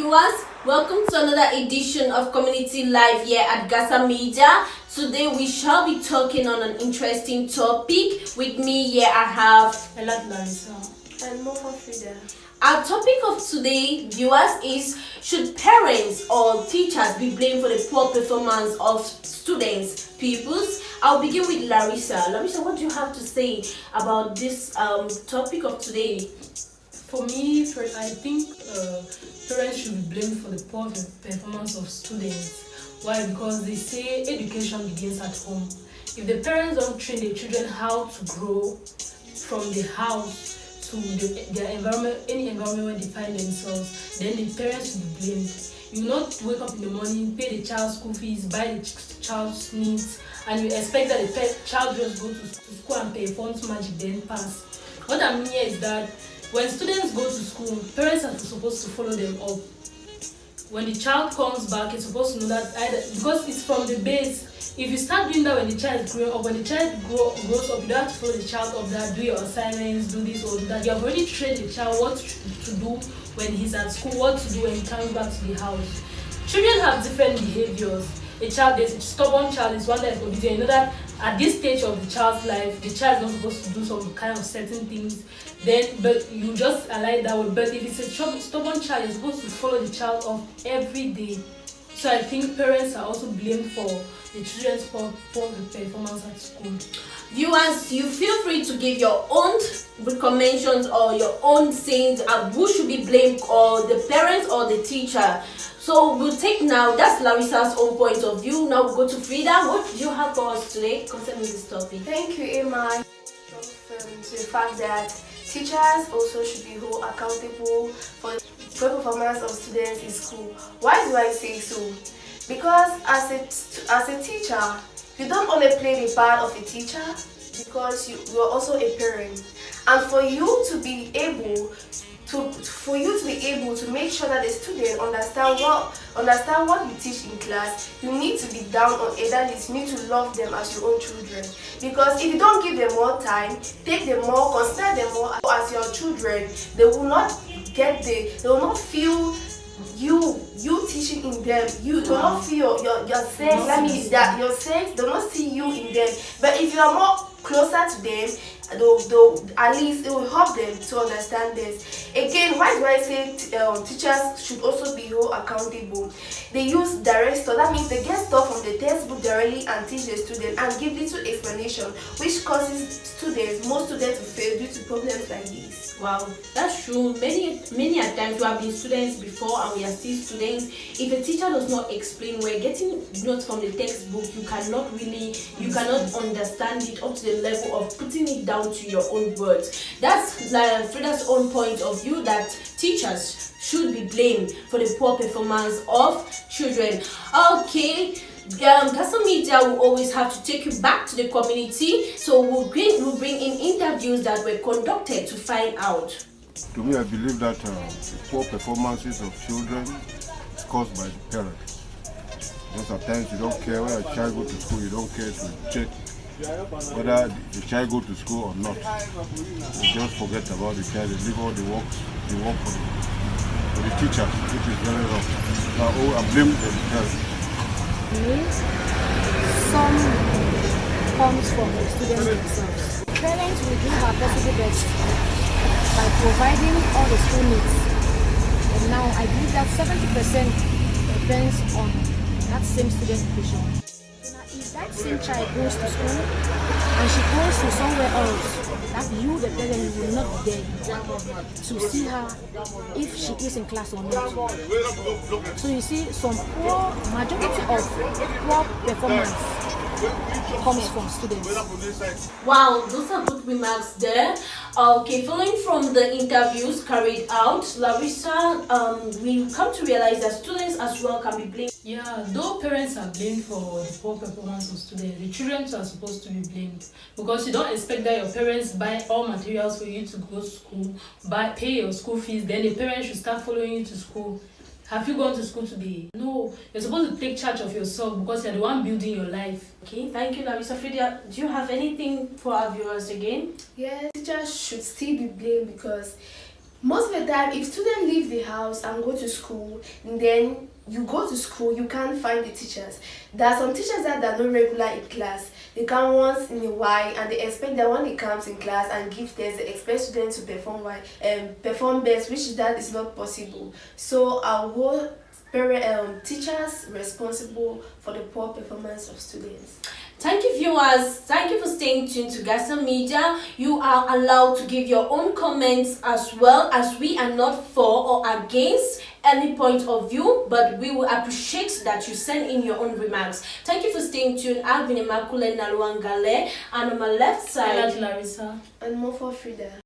viewers, welcome to another edition of Community Live here at Gasa Media. Today we shall be talking on an interesting topic. With me here I have Larissa and Mofa Frida. Our topic of today, viewers, is should parents or teachers be blamed for the poor performance of students, pupils? I'll begin with Larissa. Larissa, what do you have to say about this topic of today? For me, I think parents should be blamed for the poor performance of students. Why? Because they say education begins at home. If the parents don't train their children how to grow from the house to their environment, any environment where they find themselves, then the parents will be blamed. You will not wake up in the morning, pay the child's school fees, buy the child's needs, and you expect that the child just go to school and performs magic then pass. What I mean here is that when students go to school, parents are supposed to follow them up. When the child comes back, it's supposed to know that because it's from the base. If you start doing that when the child is growing up, when the child grows up, you don't have to follow the child up that, do your assignments, do this or do that. You have already trained the child what to do when he's at school, what to do when he comes back to the house. Children have different behaviors. There's a stubborn child is one that is obedient. You know that at this stage of the child's life, the child is not supposed to do some kind of certain things. But you just allow that way. But if it's a stubborn child, you're supposed to follow the child up every day. So I think parents are also blamed for the children's poor performance at school. Viewers, you feel free to give your own recommendations or your own sayings of who should be blamed, or the parents or the teacher. So we'll take now, that's Larissa's own point of view. Now we'll go to Frida. What do you have for us today concerning this topic? Thank you, Emma. To the fact that teachers also should be held accountable for the poor performance of students in school. Why do I say so? Because as a teacher, you don't only play the part of a teacher, because you are also a parent, and for you to be able to make sure that the student understand what you teach in class, you need to be down on it. That is, you need to love them as your own children. Because if you don't give them more time, take them more, consider them more as your children, they will not feel you teaching in them. You do not feel your sex. That means that your sex do not see you in them. But if you are more closer to them, at least it will help them to understand this. Again, why do I say teachers should also be held accountable? They use direct stuff. That means they get stuff from the textbook directly and teach the student and give little explanation, which causes most students to fail due to problems like this. Wow, that's true. Many a times we have been students before and we are still students. If a teacher does not explain, we're getting notes from the textbook, you cannot understand it up to the level of putting it down to your own words. That's Frida's own point of view, that teachers should be blamed for the poor performance of children. Okay. Gasa Media will always have to take you back to the community, so we'll bring in interviews that were conducted to find out. To me, I believe that the poor performances of children is caused by the parents. Because at times you don't care when a child goes to school, you don't care to check whether the child go to school or not. You just forget about the child, they leave all the work for the teachers, which is very wrong. I blame the parents. Some comes from the students themselves. Parents will do their possible best by providing all the school needs. And now I believe that 70% depends on that same student education. So now if that same child goes to school and she goes to somewhere else, that you, the parent, will not be there to see her if she is in class or not. So you see, majority of poor performance comes from students. Wow, those are good remarks there. Okay, following from the interviews carried out, Larissa, we come to realize that students as well can be blamed. Yeah, though parents are blamed for the poor performance of students, the children are supposed to be blamed, because you don't expect that your parents buy all materials for you to go to school, pay your school fees, then the parents should start following you to school. Have you gone to school today? No, you're supposed to take charge of yourself because you're the one building your life. Okay, thank you, Larissa. Frida, do you have anything for our viewers again? Yes, teachers should still be blamed because Most of the time, if students leave the house and go to school, then you go to school, you can't find the teachers. There are some teachers that are not regular in class. They come once in a while, and they expect that when they come in class and give tests, they expect students to perform best, which that is not possible. So our whole teachers responsible for the poor performance of students. Thank you, viewers. Thank you for staying tuned to Gasa Media. You are allowed to give your own comments as well, as we are not for or against any point of view, but we will appreciate that you send in your own remarks. Thank you for staying tuned. I've been Immaculate Naluangale, and on my left side, Larissa. And more for Frida.